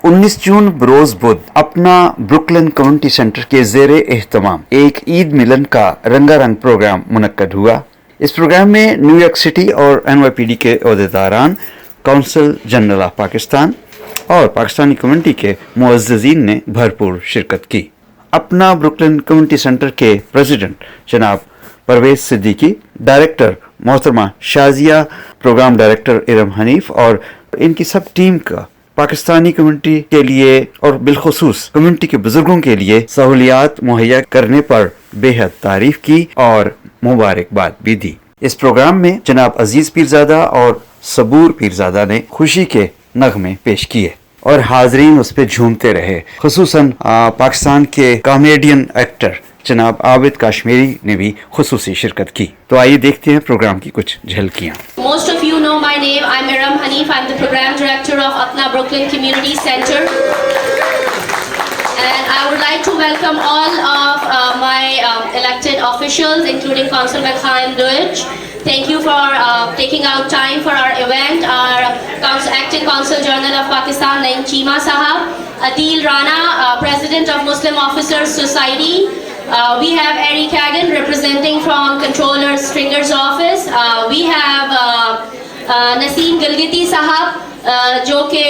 19 जून बरोज बुध अपना Brooklyn community centre के ज़ेरे एहतमाम एक ईद मिलन का रंगारंग प्रोग्राम मुनक्कद हुआ। इस प्रोग्राम में न्यूयॉर्क सिटी और NYPD के अहदेदारान, काउंसिल जनरल ऑफ पाकिस्तान और पाकिस्तानी कम्युनिटी के मुअज़्ज़िज़ीन ने भरपूर शिरकत की। अपना ब्रुकलिन कम्युनिटी सेंटर के प्रेसिडेंट जनाब परवेज सिद्दीकी, डायरेक्टर मोहतरमा शाजिया, प्रोग्राम डायरेक्टर इरम हनीफ और इनकी सब टीम का पाकिस्तानी कम्युनिटी के लिए और बिलखुसूस कम्युनिटी के बुजुर्गों के लिए सहूलियात मुहैया करने पर बेहद तारीफ की और मुबारकबाद भी दी। इस प्रोग्राम में जनाब अजीज पीरजादा और सबूर पीरजादा ने खुशी के नगमे पेश किए और हाजरीन उस पर झूमते रहे। खुसूसन पाकिस्तान के कॉमेडियन एक्टर जनाब आबिद कश्मीरी ने भी खुसूसी शिरकत की। तो आइए देखते हैं प्रोग्राम की कुछ झलकियाँ। Most of you know my name. I'm Iram Hanif. I'm the program director of APNA Brooklyn Community Center. And I would like to welcome all of my elected officials, including Council Khan Deutsch. Thank you for taking out time for our event. Our acting Consul General of Pakistan, Naeem Cheema Sahab, Adil Rana, President of Muslim Officers Society. We have Eric Kagan representing from Controller Stringer's office. We have Naseem Gilgiti Sahab जो कि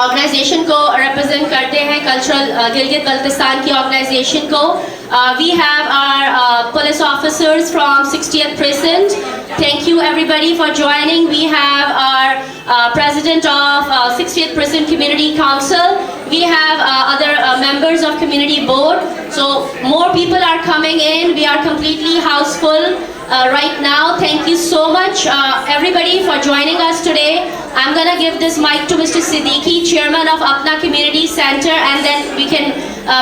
organisation को represent करते हैं, cultural Gilgit Baltistan की organisation को. We have our police officers from 60th precinct. Thank you everybody for joining. We have our president of 60th precinct community council. We have other members of community board. So more people are coming in. We are completely house full right now. Thank you so much everybody for joining us today. I'm gonna give this mic to Mr. Siddiqui, chairman of APNA Community Center, and then we can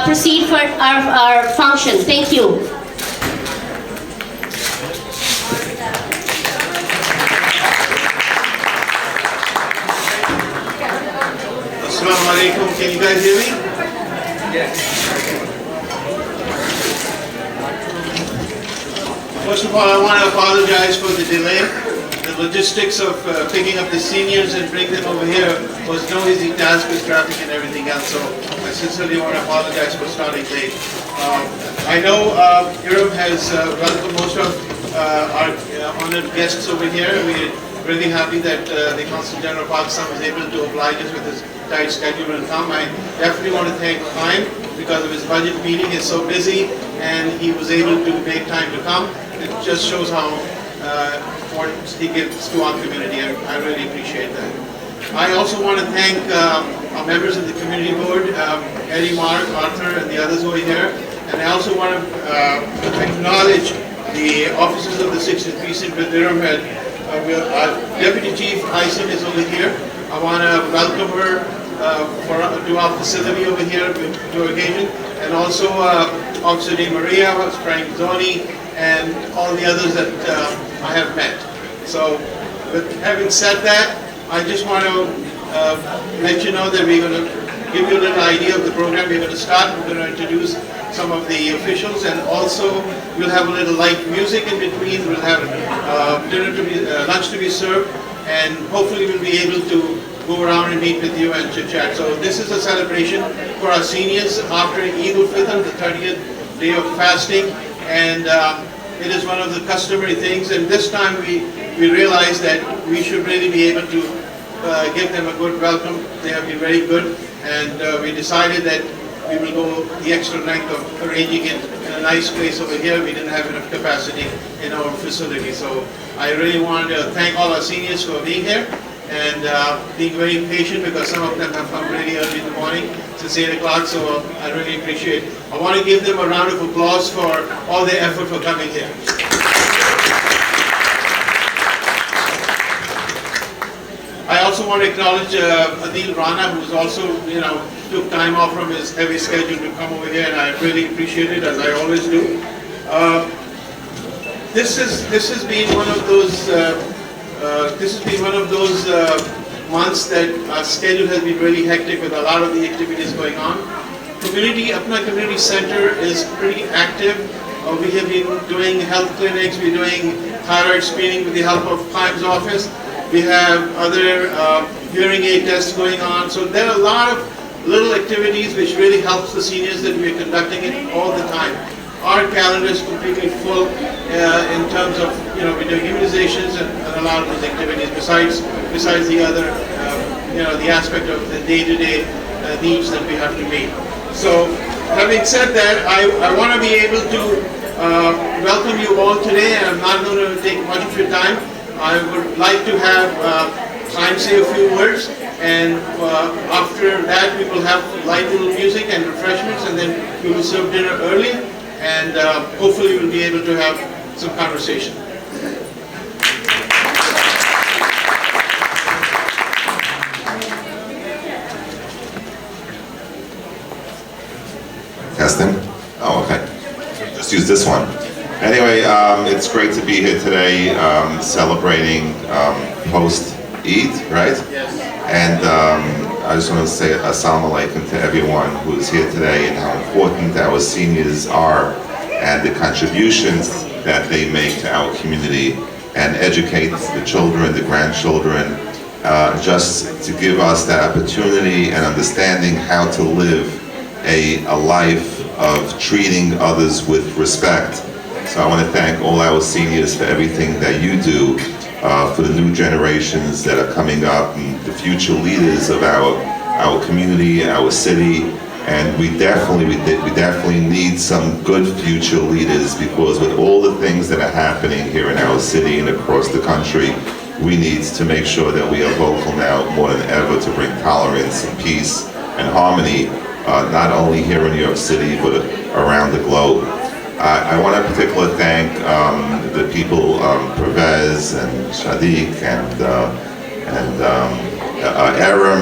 proceed for our function. Thank you. Assalamu alaikum. Can you guys hear me? Yes. First of all, I want to apologize for the delay. The logistics of picking up the seniors and bring them over here was no easy task with traffic and everything else. So I sincerely want to apologize for starting late. I know Iram has welcomed most of our honored guests over here. We're really happy that the Consul General of Pakistan was able to oblige us with his tight schedule and come. I definitely want to thank Khaim because of his budget meeting. He's so busy and he was able to make time to come. It just shows how important he gives to our community. I really appreciate that. I also want to thank our members of the community board, Eddie, Mark, Arthur, and the others over here. And I also want to acknowledge the officers of the 60th precinct with Iram Head. Our Deputy Chief Aisin is over here. I want to welcome her to our facility over here to occasion, and also Officer Di Maria, Frank Zoni, and all the others that I have met. So, with having said that, I just want to let you know that we're going to give you a little idea of the program. We're going to start. We're going to introduce some of the officials, and also we'll have a little light music in between. We'll have lunch to be served, and hopefully we'll be able to go around and meet with you and chit chat. So this is a celebration for our seniors after Eid al-Fitr, the 30th day of fasting, and it is one of the customary things. And this time we realized that we should really be able to give them a good welcome. They have been very good, and we decided that we will go the extra length of arranging it in a nice place over here. We didn't have enough capacity in our facility. So I really want to thank all our seniors for being here and being very patient, because some of them have come really early in the morning since 8 o'clock. So I really appreciate it. I want to give them a round of applause for all their effort for coming here. I also want to acknowledge Adil Rana, who's also, took time off from his heavy schedule to come over here, and I really appreciate it, as I always do. This has been one of those months that our schedule has been really hectic with a lot of the activities going on. APNA Community Center is pretty active. We have been doing health clinics. We're doing thyroid screening with the help of Khaim's office. We have other hearing aid tests going on. So there are a lot of little activities which really helps the seniors that we are conducting it all the time. Our calendar is completely full in terms of, we're doing immunizations and a lot of those activities besides the other, the aspect of the day-to-day needs that we have to meet. So having said that, I want to be able to welcome you all today. I'm not going to take much of your time. I would like to have time say a few words, and after that we will have light little music and refreshments, and then we will serve dinner early, and hopefully we'll be able to have some conversation. Testing? Oh, okay. Just use this one. Anyway, it's great to be here today celebrating post-Eid, right? Yes. And I just want to say assalamu alaikum to everyone who is here today and how important our seniors are and the contributions that they make to our community and educate the children, the grandchildren, just to give us the opportunity and understanding how to live a life of treating others with respect. So I want to thank all our seniors for everything that you do for the new generations that are coming up and the future leaders of our community, our city, and we definitely need some good future leaders, because with all the things that are happening here in our city and across the country, we need to make sure that we are vocal now more than ever to bring tolerance and peace and harmony, not only here in New York City but around the globe. I want to particularly thank the people, Pervez and Shadiq and Aram,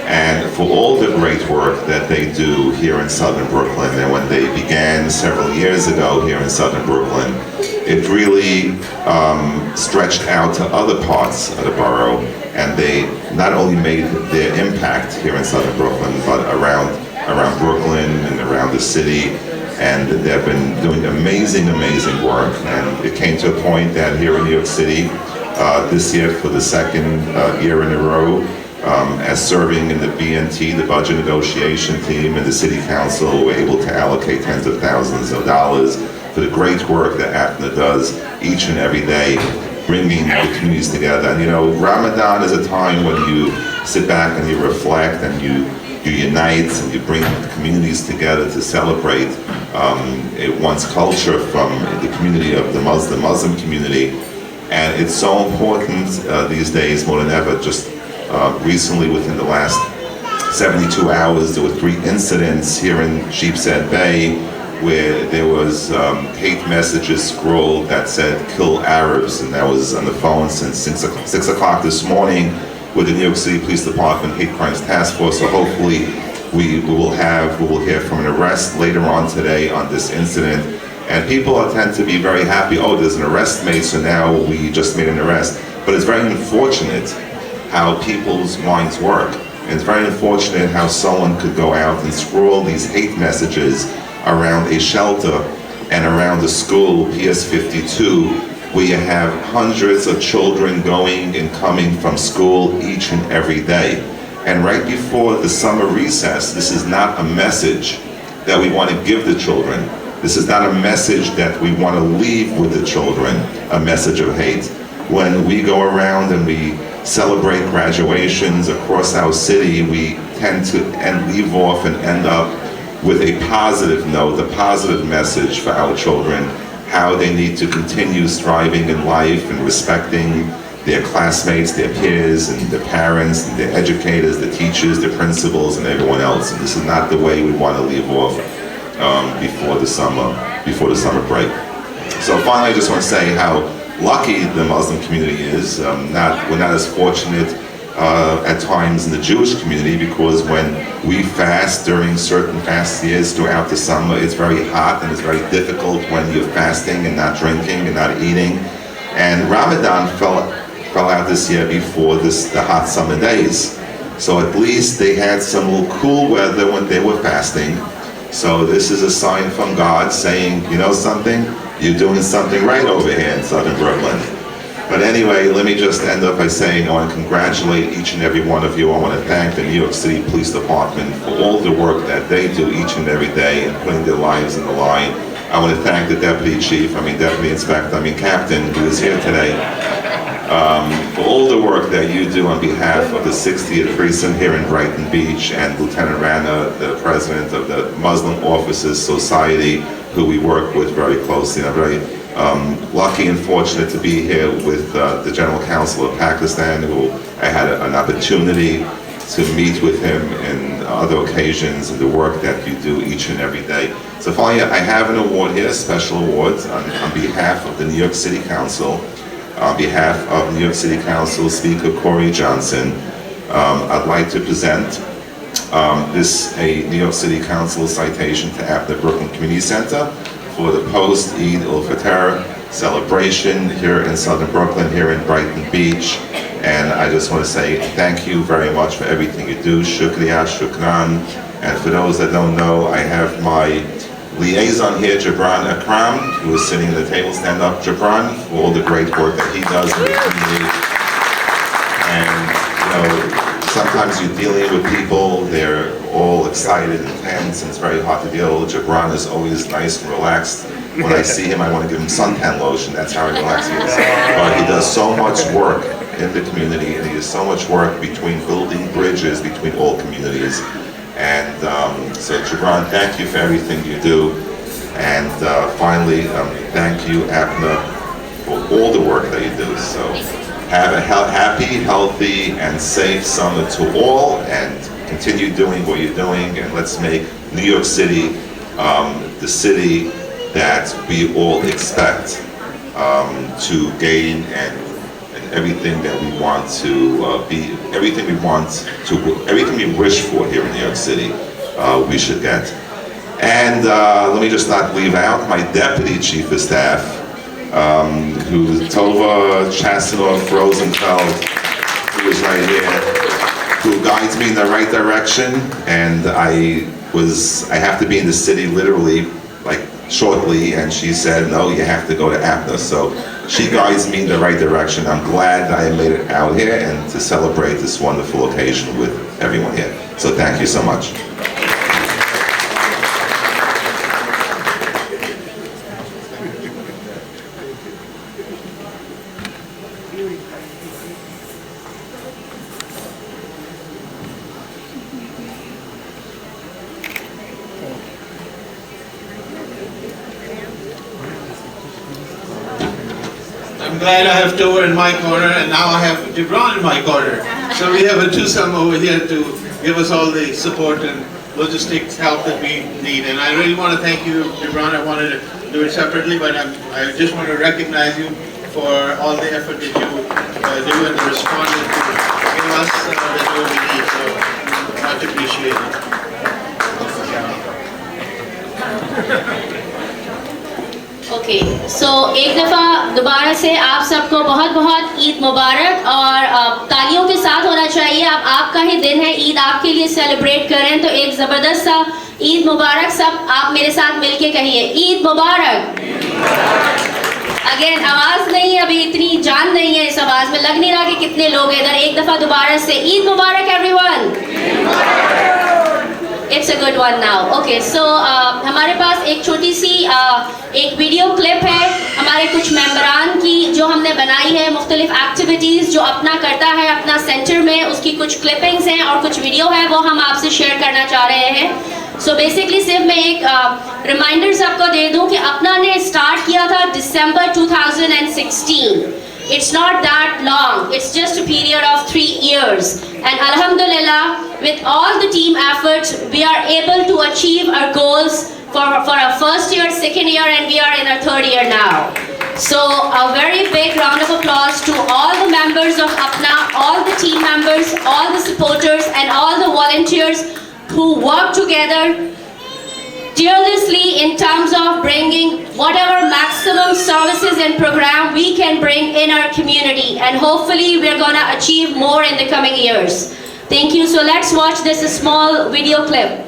and for all the great work that they do here in Southern Brooklyn. And when they began several years ago here in Southern Brooklyn, it really stretched out to other parts of the borough, and they not only made their impact here in Southern Brooklyn, but around Brooklyn and around the city. And they've been doing amazing work. And it came to a point that here in New York City, this year for the second year in a row, as serving in the BNT, the budget negotiation team, and the city council, we're able to allocate tens of thousands of dollars for the great work that APNA does each and every day, bringing the communities together. And Ramadan is a time when you sit back and you reflect and you unite and you bring communities together to celebrate one's culture from the community of the Muslim community. And it's so important these days more than ever. Just recently, within the last 72 hours, there were 3 incidents here in Sheepshead Bay where there was hate messages scrolled that said "kill Arabs," and that was on the phone since 6 o'clock this morning with the New York City Police Department Hate Crimes Task Force. So hopefully we will hear from an arrest later on today on this incident. And people tend to be very happy, oh, there's an arrest made, so now we just made an arrest. But it's very unfortunate how people's minds work. And it's very unfortunate how someone could go out and scroll these hate messages around a shelter and around a school, PS 52, where you have hundreds of children going and coming from school each and every day. And right before the summer recess, this is not a message that we want to give the children. This is not a message that we want to leave with the children, a message of hate. When we go around and we celebrate graduations across our city, we tend to leave off and end up with a positive note, a positive message for our children, how they need to continue striving in life and respecting their classmates, their peers, and their parents, and their educators, the teachers, the principals, and everyone else. And this is not the way we want to leave off before the summer break. So finally, I just want to say how lucky the Muslim community is. We're not as fortunate at times in the Jewish community, because when we fast during certain fast years throughout the summer, it's very hot and it's very difficult when you're fasting and not drinking and not eating. And Ramadan fell out this year before the hot summer days. So at least they had some little cool weather when they were fasting. So this is a sign from God saying, you know something? You're doing something right over here in Southern Brooklyn. But anyway, let me just end up by saying I want to congratulate each and every one of you. I want to thank the New York City Police Department for all the work that they do each and every day and putting their lives in the line. I want to thank the Deputy Chief, Deputy Inspector, Captain, who is here today, for all the work that you do on behalf of the 60th Precinct here in Brighton Beach, and Lieutenant Rana, the President of the Muslim Officers Society, who we work with very closely. And I'm very lucky and fortunate to be here with the General Counsel of Pakistan, who I had an opportunity to meet with him in other occasions, and the work that you do each and every day. So finally, I have an award here, a special award on behalf of the New York City Council, on behalf of New York City Council Speaker Corey Johnson. I'd like to present a New York City Council citation to APNA Brooklyn Community Center for the post-Eid al-Fitr celebration here in Southern Brooklyn, here in Brighton Beach. And I just want to say thank you very much for everything you do. Shukriya, shukran. And for those that don't know, I have my liaison here, Jabran Akram, who is sitting at the table. Stand up, Jabran, for all the great work that he does in the community. And, sometimes you're dealing with people, they're all excited and tense, and it's very hard to deal. Jabran is always nice and relaxed. When I see him, I want to give him suntan lotion. That's how relaxed he is. But he does so much work in the community, and he does so much work between building bridges between all communities. And so Jabran, thank you for everything you do. And finally, thank you, APNA, for all the work that you do. So have a happy, healthy, and safe summer to all, and continue doing what you're doing, and let's make New York City the city that we all expect to gain, and everything that we want to be, everything we wish for here in New York City, we should get. And let me just not leave out my Deputy Chief of Staff, who's Tova Chastanoff Rosenfeld, who is right here, who guides me in the right direction. And I have to be in the city literally like shortly, and she said, no, you have to go to APNA. So she guides me in the right direction. I'm glad I made it out here and to celebrate this wonderful occasion with everyone here. So thank you so much. I'm glad I have Tova in my corner, and now I have Jibran in my corner. So we have a twosome over here to give us all the support and logistics help that we need. And I really want to thank you, Jibran. I wanted to do it separately, but I just want to recognize you for all the effort that you do and the response that you give us that we need. So much appreciated. Okay so एक दफ़ा दोबारा से आप सबको बहुत बहुत ईद मुबारक, और तालियों के साथ होना चाहिए। अब आपका ही दिन है, ईद आपके लिए सेलिब्रेट करें, तो एक ज़बरदस्त सा ईद मुबारक सब आप मेरे साथ मिलके कहिए, ईद मुबारक। अगेन आवाज़ नहीं है, अभी इतनी जान नहीं है इस आवाज़ में, लग नहीं रहा कि कितने लोग हैं इधर। एक दफ़ा दोबारा से ईद मुबारक everyone. It's a good one now. Okay so हमारे पास एक छोटी सी एक वीडियो क्लिप है हमारे कुछ मेंबरान की जो हमने बनाई है, मुख्तलिफ एक्टिविटीज़ जो अपना करता है अपना सेंटर में, उसकी कुछ क्लिपिंग्स हैं और कुछ वीडियो है, वो हम आपसे शेयर करना चाह रहे हैं। सो बेसिकली सिर्फ मैं एक रिमाइंडर आपको दे दूं कि अपना ने स्टार्ट किया था दिसंबर 2016। It's not that long, it's just a period of 3 years, and alhamdulillah, with all the team efforts, we are able to achieve our goals for our first year, second year, and we are in our third year now. So a very big round of applause to all the members of APNA, all the team members, all the supporters, and all the volunteers who work together tirelessly in terms of bringing whatever maximum services and program we can bring in our community, and hopefully we're gonna achieve more in the coming years. Thank you. So let's watch this small video clip.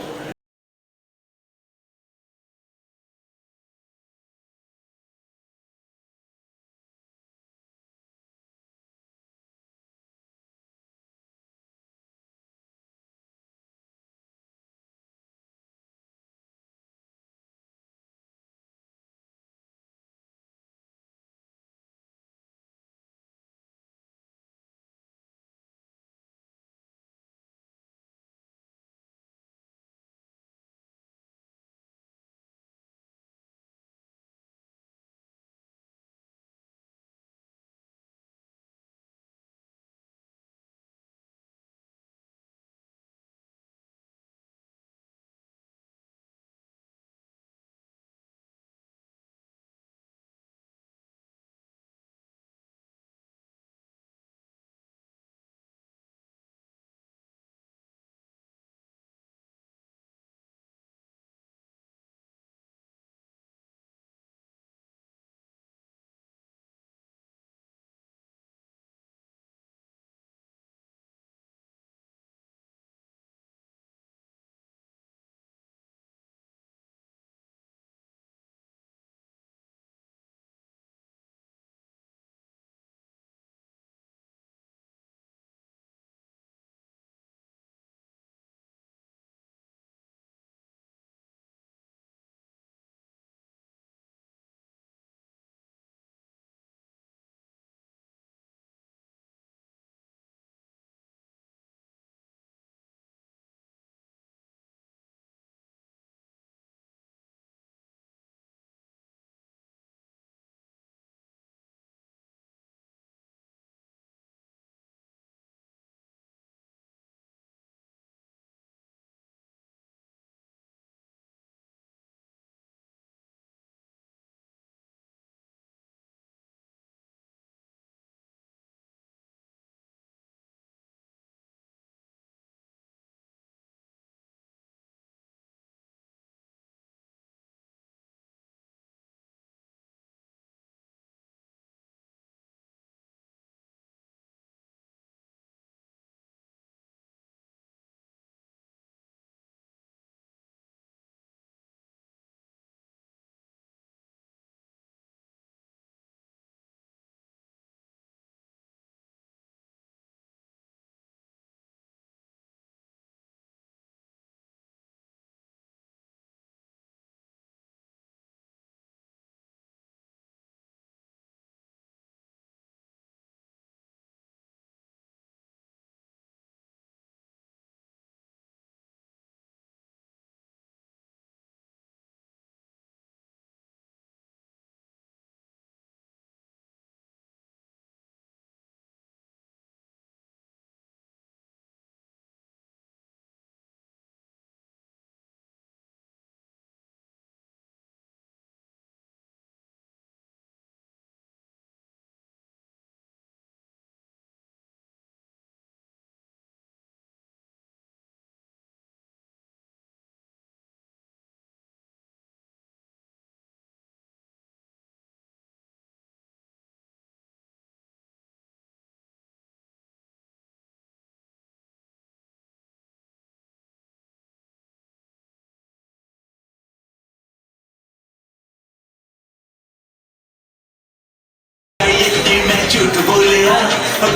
I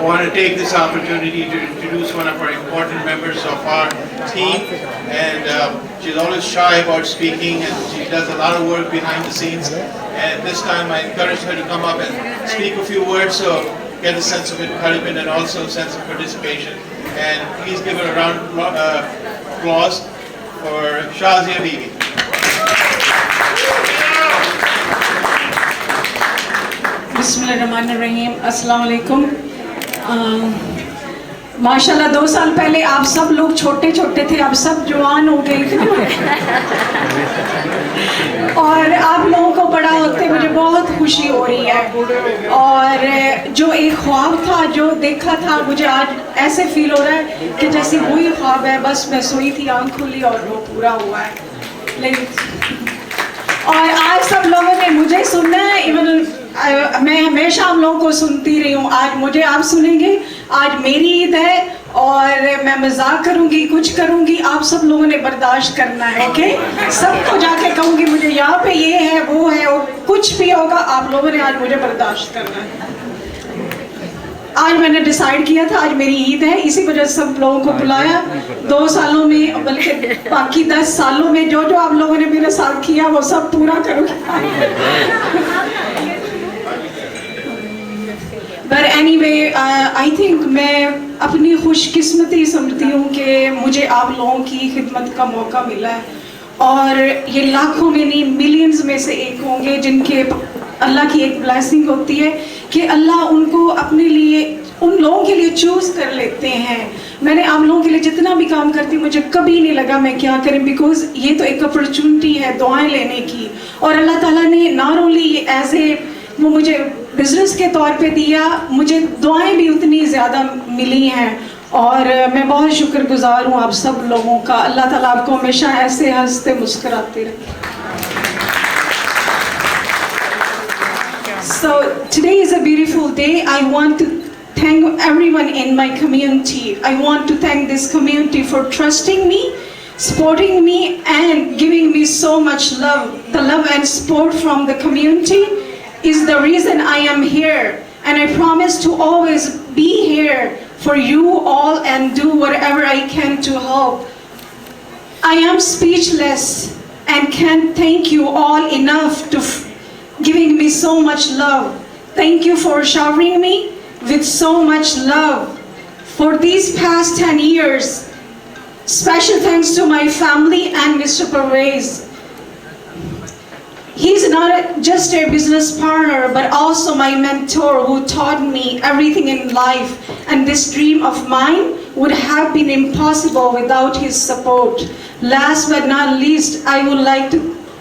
want to take this opportunity to introduce one of our important members of our team, and she's always shy about speaking, and she does a lot of work behind the scenes, and this time I encouraged her to come up and speak a few words, so get a sense of encouragement and also a sense of participation. And please give her a round of applause for Shazia Bibi. बिस्मिल्लाहिर्रहमानिर्रहीम, अस्सलाम वालेकुम। माशाल्लाह 2 साल पहले आप सब लोग छोटे छोटे थे, अब सब जवान हो गए थे और आप लोगों को बड़ा होते मुझे बहुत खुशी हो रही है। और जो एक ख्वाब था जो देखा था, मुझे आज ऐसे फील हो रहा है कि जैसे वही ख्वाब है, बस मैं सोई थी, आँख खुली और वो पूरा हुआ है। लेकिन और आज सब लोगों ने मुझे सुनना है, इवन मैं हमेशा आप लोगों को सुनती रही हूँ, आज मुझे आप सुनेंगे। आज मेरी ईद है और मैं मजाक करूँगी, कुछ करूँगी, आप सब लोगों ने बर्दाश्त करना है, ओके? सबको जाके कहूँगी मुझे यहाँ पे ये है वो है, और कुछ भी होगा आप लोगों ने आज मुझे बर्दाश्त करना है। आज मैंने डिसाइड किया था आज मेरी ईद है, इसी वजह से सब लोगों को बुलाया। 2 सालों में, बल्कि बाकी 10 सालों में जो जो आप लोगों ने मेरे साथ किया वो सब पूरा करूँगी। But anyway, I think मैं अपनी खुशकिस्मती समझती हूँ कि मुझे आप लोगों की खिदमत का मौका मिला है, और ये लाखों में नहीं मिलियंस में से एक होंगे जिनके अल्लाह की एक ब्लेसिंग होती है कि अल्लाह उनको अपने लिए, उन लोगों के लिए चूज़ कर लेते हैं। मैंने आप लोगों के लिए जितना भी काम करती हूँ, मुझे कभी नहीं लगा मैं क्या करें, बिकॉज ये तो एक अपॉर्चुनिटी है दुआएं लेने की, और अल्लाह ताला ने नॉट ओनली ये एज ए वो मुझे बिजनेस के तौर पे दिया, मुझे दुआएं भी उतनी ज़्यादा मिली हैं, और मैं बहुत शुक्रगुजार हूँ आप सब लोगों का। अल्लाह ताला आपको हमेशा ऐसे हंसते मुस्कुराते रहे। So today is a beautiful day. I want to thank everyone in my community. I want to thank this community for trusting me, supporting me, and giving me so much love. The love and support from the community is the reason I am here, and I promise to always be here for you all and do whatever I can to help. I am speechless and can't thank you all enough to giving me so much love. Thank you for showering me with so much love for these past 10 years. Special thanks to my family and Mr. Pervez. He's not just a business partner, but also my mentor who taught me everything in life. And this dream of mine would have been impossible without his support. Last but not least, I would like to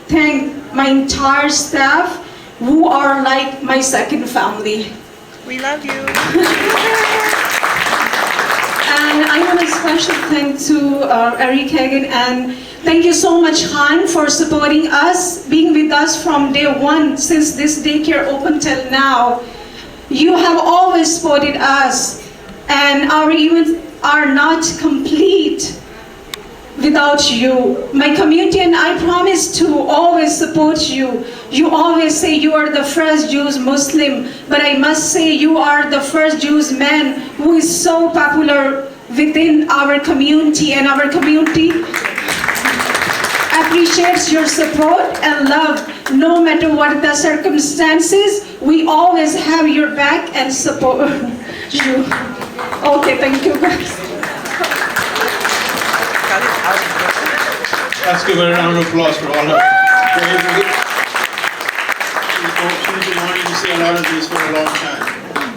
thank my entire staff, who are like my second family. We love you. And I want a special thank to Eric Hagen, and thank you so much, Han, for supporting us, being with us from day one since this daycare opened till now. You have always supported us, and our events are not complete without you. My community and I promise to always support you. You always say you are the first Jewish Muslim, but I must say you are the first Jewish man who is so popular within our community, and our community appreciates your support and love. No matter what the circumstances, we always have your back and support you. Okay, thank you guys. Let's give her a round of applause for all her bravery. She's been wanting to say a lot of this for a long time.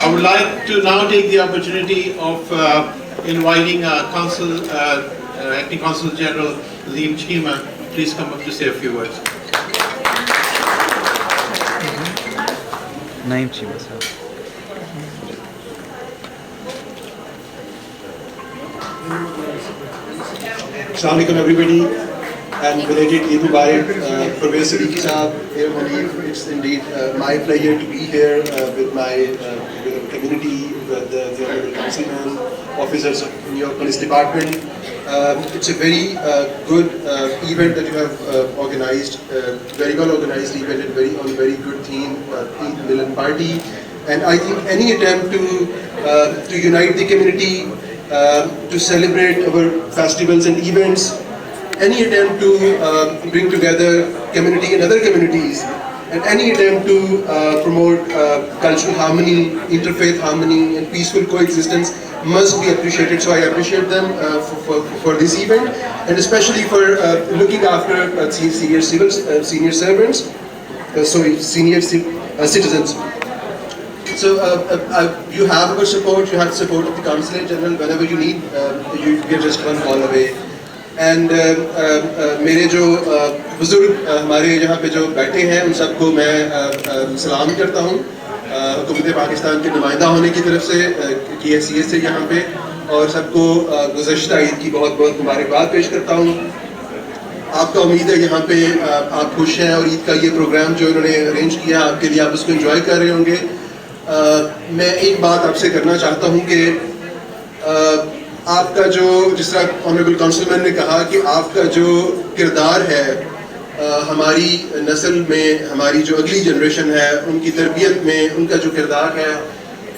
I would like to now take the opportunity of inviting Acting Consul General Liam Chima. Please come up to say a few words. Naim Chima, sir. Assalamu alaikum everybody, and belated Eid Mubarak. Pervez Siddiqui Saab, Air Munif, it's indeed my pleasure to be here with my with the community, with the honorable councilmen, officers of New York Police Department, It's a very good event that you have organized, very well organized event and on a very good theme, Eid Millan Party. And I think any attempt to unite the community, to celebrate our festivals and events, any attempt to bring together community and other communities, and any attempt to promote cultural harmony, interfaith harmony, and peaceful coexistence must be appreciated. So I appreciate them for this event, and especially for looking after senior servants, senior citizens. So you have our support. You have the support of the Consulate General. Whenever you need, you're just one call away. And मेरे जो बुजुर्ग हमारे यहाँ पे जो बैठे हैं उन सबको मैं सलाम करता हूँ हुकूमत पाकिस्तान के नुमाइंदा होने की तरफ से की हैसियत से यहाँ पे, और सबको गुज़श्ता ईद की बहुत बहुत मुबारकबाद पेश करता हूँ। आपका उम्मीद है यहाँ पे आप खुश हैं और ईद का ये प्रोग्राम जो इन्होंने अरेंज किया आपके लिए, आप उसको एंजॉय कर रहे होंगे। मैं एक बात आपसे करना चाहता हूँ कि आपका जो, जिस तरह ऑनरेबल काउंसिलमैन ने कहा कि आपका जो किरदार है हमारी नस्ल में, हमारी जो अगली जनरेशन है उनकी तरबियत में, उनका जो किरदार है,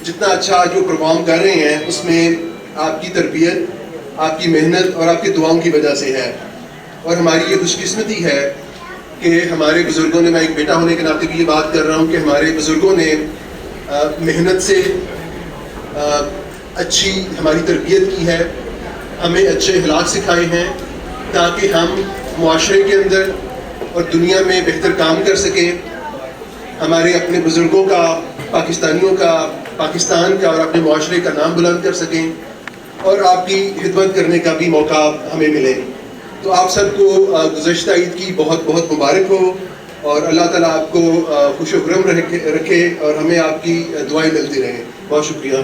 जितना अच्छा जो परफॉर्म कर रहे हैं उसमें आपकी तरबियत, आपकी मेहनत और आपकी दुआओं की वजह से है। और हमारी ये खुशकिस्मती है कि हमारे बुज़ुर्गों ने, मैं एक बेटा होने के नाते भी ये बात कर रहा हूँ कि हमारे बुज़ुर्गों ने मेहनत से अच्छी हमारी तरबियत की है, हमें अच्छे अखलाक सिखाए हैं ताकि हम मुआशरे के अंदर और दुनिया में बेहतर काम कर सकें। हमारे अपने बुज़ुर्गों का, पाकिस्तानियों का, पाकिस्तान का और अपने मुआशरे का नाम बुलंद कर सकें और आपकी खिदमत करने का भी मौका हमें मिले। तो आप सबको गुज़श्ता ईद की बहुत बहुत मुबारक हो और अल्लाह ताला आपको खुश-ओ-खुर्रम रखे और हमें आपकी दुआएं मिलती रहें। बहुत शुक्रिया।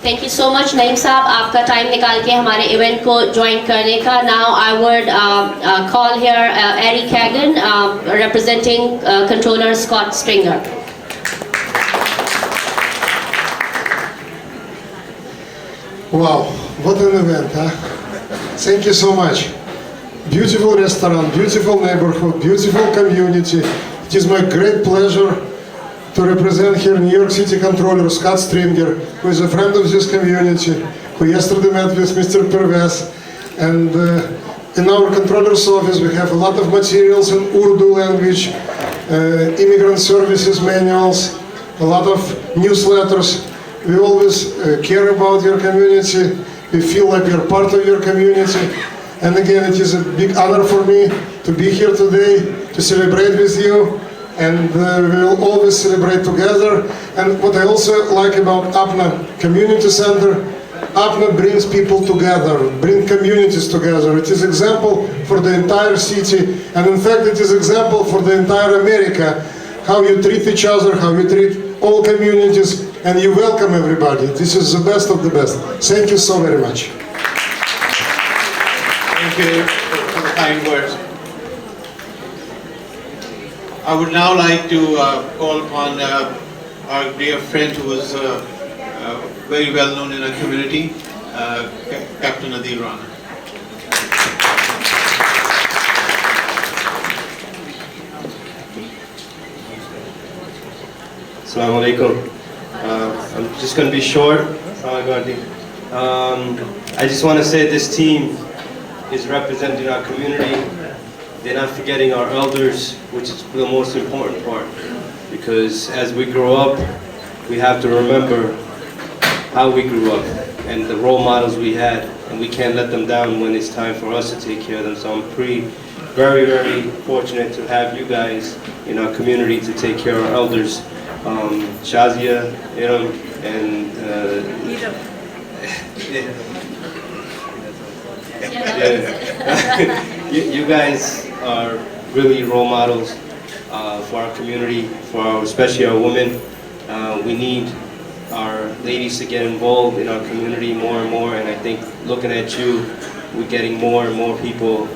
Thank you so much, Naeem साहब, आपका टाइम निकाल के हमारे इवेंट को ज्वाइन करने का। Now I would call here Eric Hagan, representing Controller Scott Stringer. Wow, what an event, huh? Thank you so much. Beautiful restaurant, beautiful neighborhood, beautiful community. It is my great pleasure to represent here New York City Controller Scott Stringer, who is a friend of this community, who yesterday met with Mr. Pervez. And in our Controller's office we have a lot of materials in Urdu language, immigrant services manuals, a lot of newsletters. We always care about your community. We feel like we are part of your community. And again, it is a big honor for me to be here today to celebrate with you. And we will always celebrate together. And what I also like about APNA Community Center, APNA brings people together, bring communities together. It is example for the entire city, and in fact it is example for the entire America, how you treat each other, how you treat all communities, and you welcome everybody. This is the best of the best. Thank you so very much. Thank you for the kind words. I would now like to call upon our dear friend who was very well known in our community, Captain Adil Rana. Assalamu alaikum. I'm just going to be short. I just want to say this team is representing our community. They're not forgetting our elders, which is the most important part. Because as we grow up, we have to remember how we grew up and the role models we had, and we can't let them down when it's time for us to take care of them. So I'm very, very fortunate to have you guys in our community to take care of our elders. Shazia, and you guys are really role models for our community, especially our women. We need our ladies to get involved in our community more and more, and I think looking at you, we're getting more and more people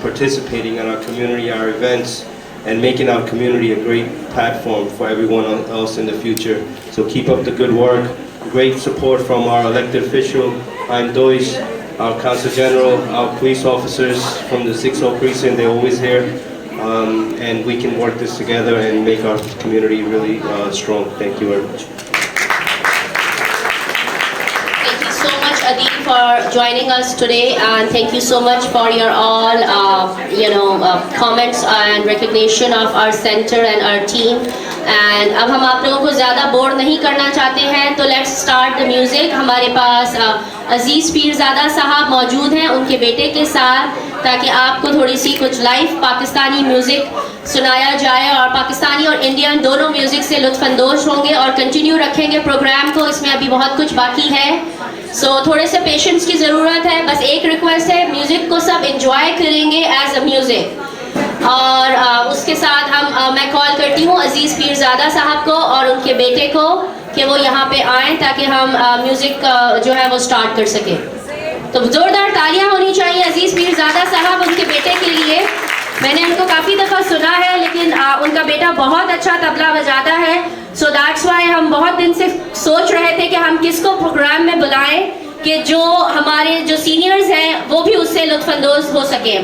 participating in our community, our events, and making our community a great platform for everyone else in the future. So keep up the good work. great support from our elected official, I'm Deutsch, our Council General, our police officers from the 6-0 precinct, they're always here. And we can work this together and make our community really strong. Thank you very much. Thank you so much, Adil, for joining us today, and thank you so much for your all, comments and recognition of our center and our team. And अब हम आप लोगों को ज़्यादा bore नहीं करना चाहते हैं, तो let's start the music. हमारे पास अजीज़ पीरज़ादा साहब मौजूद हैं उनके बेटे के साथ, ताकि आपको थोड़ी सी कुछ लाइव पाकिस्तानी म्यूज़िक सुनाया जाए और पाकिस्तानी और इंडियन दोनों म्यूज़िक से लुत्फ़अंदोज़ होंगे और कंटिन्यू रखेंगे प्रोग्राम को. इसमें अभी बहुत कुछ बाकी है, सो थोड़े से पेशेंस की ज़रूरत है. बस एक रिक्वेस्ट है, म्यूज़िक को सब इंजॉय करेंगे एज अ म्यूज़िक. और उसके साथ मैं कॉल करती हूँ अजीज़ पीरज़ादा साहब को और उनके बेटे को कि वो यहाँ पे आएँ ताकि हम म्यूज़िक जो है वो स्टार्ट कर सकें. तो ज़ोरदार तालियां होनी चाहिए अजीज़ पीरज़ादा साहब उनके बेटे के लिए. मैंने उनको काफ़ी दफ़ा सुना है, लेकिन उनका बेटा बहुत अच्छा तबला बजाता है. सो दैट्स वाई हम बहुत दिन से सोच रहे थे कि हम किसको प्रोग्राम में बुलाएं कि जो हमारे जो सीनियर्स हैं वो भी उससे लुत्फ़अंदोज़ हो सकें.